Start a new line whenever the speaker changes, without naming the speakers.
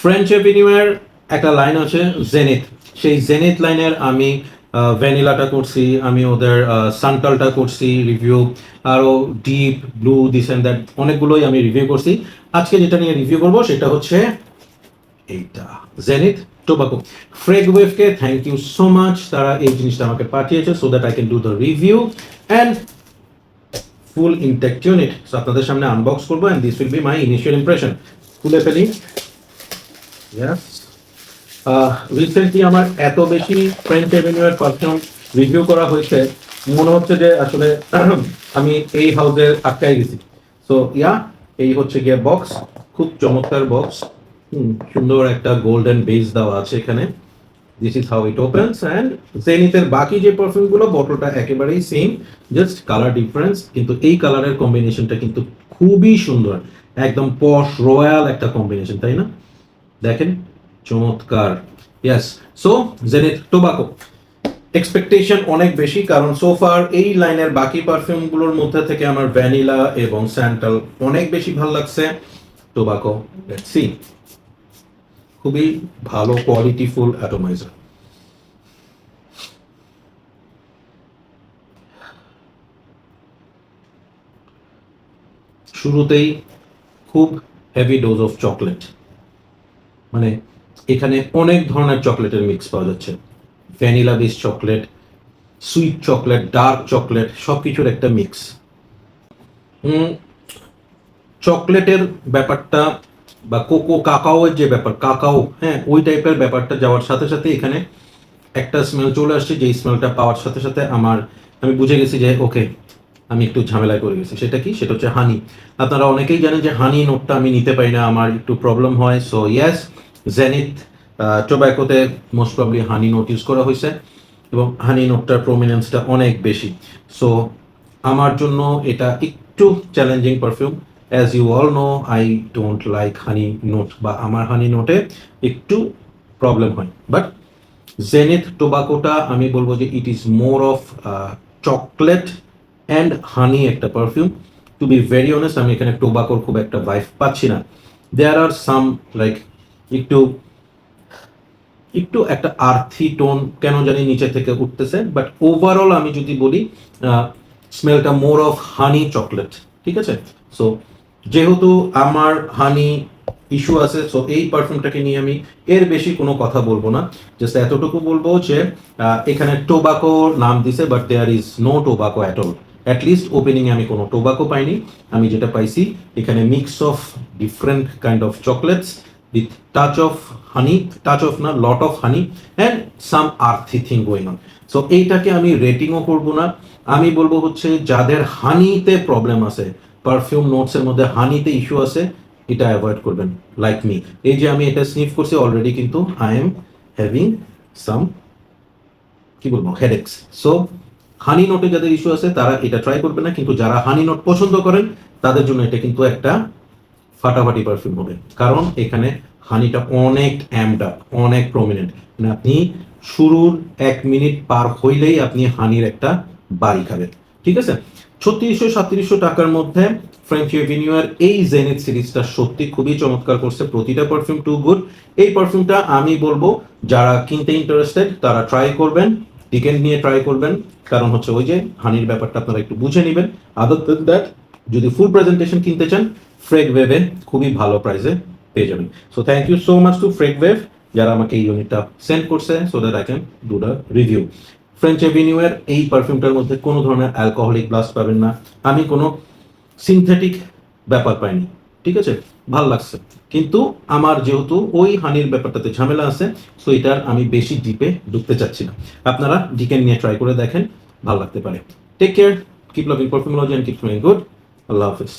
French এভিনিউয়ের একটা line আছে zenith, সেই জেনিথ লাইনের আমি ভ্যানিলাটা করছি, আমি ওদের সান্টালটা করছি রিভিউ, আরও deep blue this and that অনেকগুলোই আমি রিভিউ করছি। আজকে যেটা নিয়ে রিভিউ করবো সেটা হচ্ছে এইটা, জেনিথ টোবাকো। ফ্রেগওয়েভকে থ্যাংক ইউ সো মাচ, তারা এই জিনিসটা আমাকে পাঠিয়েছে so that I can do the review and full intact unit. So আপনাদের সামনে আনবক্স করবো and this will be my initial impression. খুলে ফেলি। ইয়েস, রিসেন্টলি আমার এত বেশি ফ্রেঞ্চ এভিনিউয়ের পারফিউম রিভিউ করা হয়েছে, মনে হচ্ছে যে আসলে আমি এই হাউসের আটকাই গেছি। সো ইয়া, এই হচ্ছে গিয়ে বক্স, খুব চমৎকার বক্স, সুন্দর একটা গোল্ডেন বেস দেওয়া আছে এখানে। This is how it opens and জেনিথের বাকি যে পারফিউমগুলো বটলটা একেবারেই সেম, জাস্ট কালার ডিফারেন্স, কিন্তু এই কালারের কম্বিনেশনটা কিন্তু খুবই সুন্দর, একদম পশ রয়্যাল একটা কম্বিনেশন, তাই না? দেখেন, চমৎকার। Yes, so zenith tobacco expectation অনেক বেশি, কারণ সোফার এই লাইনের বাকি পারফিউমগুলোর মধ্যে থেকে আমার ভ্যানিলা এবং স্যান্টাল অনেক বেশি ভালো লাগছে। Tobacco, let's see. খুবই ভালো কোয়ালিটিফুল অ্যাটমাইজার। শুরুতেই খুব হেভি ডোজ অফ চকলেট, মানে এখানে অনেক ধরনের চকলেটের মিক্স পাওয়া যাচ্ছে, vanilla base chocolate, sweet chocolate, dark chocolate, সব কিছুর একটা মিক্স। চকলেটের ব্যাপারটা বা কোকো কাকাওয়ের যে ব্যাপার, কাকাও, হ্যাঁ, ওই টাইপের ব্যাপারটা যাওয়ার সাথে সাথে এখানে একটা স্মেল চলে আসছে, যেই স্মেলটা পাওয়ার সাথে সাথে আমি বুঝে গেছি যে ওকে, আমি একটু ঝামেলায় পড়ে গেছি। সেটা কি? সেটা হচ্ছে হানি। আপনারা অনেকেই জানেন যে হানি নোটটা আমি নিতে পারি না, আমার একটু প্রবলেম হয়। সো ইয়েস, জেনিথ টোব্যাকোতে most probably honey note use করা হয়েছে এবং হানি নোটটার প্রমিনেন্সটা অনেক বেশি। সো আমার জন্য এটা একটু challenging perfume. As you all know, I don't like honey note, বা আমার হানি নোটে একটু প্রবলেম হয়। বাট জেনিথ টোবাকোটা আমি বলবো যে it is more of chocolate and honey একটা perfume. To be very honest, আমি এখানে টোবাকোর খুব একটা ভাইব পাচ্ছি না। দেয়ার আর সাম লাইক একটু একটু একটা আর্থি টোন কেন জানি নিচে থেকে উঠতেছে, বাট ওভারঅল আমি যদি বলি স্মেলটা মোর অফ হানি চকলেট। ঠিক আছে? সো যেহেতু আমার হানি ইস্যু আছে, সো এই পারফিউমটাকে নিয়ে আমি এর বেশি কোনো কথা বলবো না। জাস্ট এতটুকু বলবো যে এখানে টোবাকো নাম দিছে, but there is no tobacco at all. At least ওপেনিংয়ে আমি কোনো টোবাকো পাইনি। আমি যেটা পাইছি এখানে mix of different kind of chocolates with touch of honey, touch of না, lot of honey and some earthy thing going on. So এইটাকে আমি রেটিংও করব না, আমি বলবো হচ্ছে যাদের হানিতে প্রবলেম আছে, পারফিউম নোটসের মধ্যে হানিতে ইস্যু আছে, এটা অ্যাভয়েড করবেন, লাইক মি। এই যে আমি এটা স্নিফ করছি অলরেডি, কিন্তু আই এম হ্যাভিং সাম, কি বলবো, হেডেক্স। সো হানি নোটে যাদের ইস্যু আছে তারা এটা ট্রাই করবে না, কিন্তু যারা হানি নোট পছন্দ করেন তাদের জন্য এটা কিন্তু একটা ফাটাফাটি পারফিউম হবে, কারণ এখানে হানিটা অনেক অ্যাম্পড আপ, অনেক প্রমিনেন্ট। মানে আপনি শুরুর 1 মিনিট পার হইলেই আপনি হানির একটা বাড়ি খাবেন। ঠিক আছে? 3600-3700 টাকার মধ্যে ফ্রেঞ্চ এভিনিউয়ের এই জেনিথ সিরিজটা সত্যি খুবই চমৎকার করছে, প্রতিটা পারফিউম টু গুড। এই পারফিউমটা আমি বলবো যারা কিনতে ইন্টারেস্টেড তারা ট্রাই করবেন, টিকেন্ড নিয়ে ট্রাই করবেন, কারণ হচ্ছে ওই যে হানির ব্যাপারটা আপনারা একটু বুঝে নেবেন। আদার দেন দ্যাট, যদি ফুল প্রেজেন্টেশন কিনতে চান, ফ্রেগওয়েভে খুবই ভালো প্রাইসে পেয়ে যাবেন। So thank you so much to Fragwave, যারা আমাকে এই ইউনিটটা সেন্ড করছে so that I can do the review. French এভিনিউয়ের এই পারফিউমটার মধ্যে কোনো ধরনের অ্যালকোহলিক ব্লাস্ট পাবেন না, আমি কোনো সিনথেটিক ব্যাপার পাইনি। ঠিক আছে? ভাল লাগছে, কিন্তু আমার যেহেতু ওই হানির ব্যাপারটাতে ঝামেলা আছে, সো এটার আমি বেশি ডিপে ঢুকতে চাচ্ছি না। আপনারা ডিকেন নিয়ে ট্রাই করে দেখেন, ভালো লাগতে পারে। Take care, keep loving perfumology and keep smelling good. আল্লাহ হাফিজ।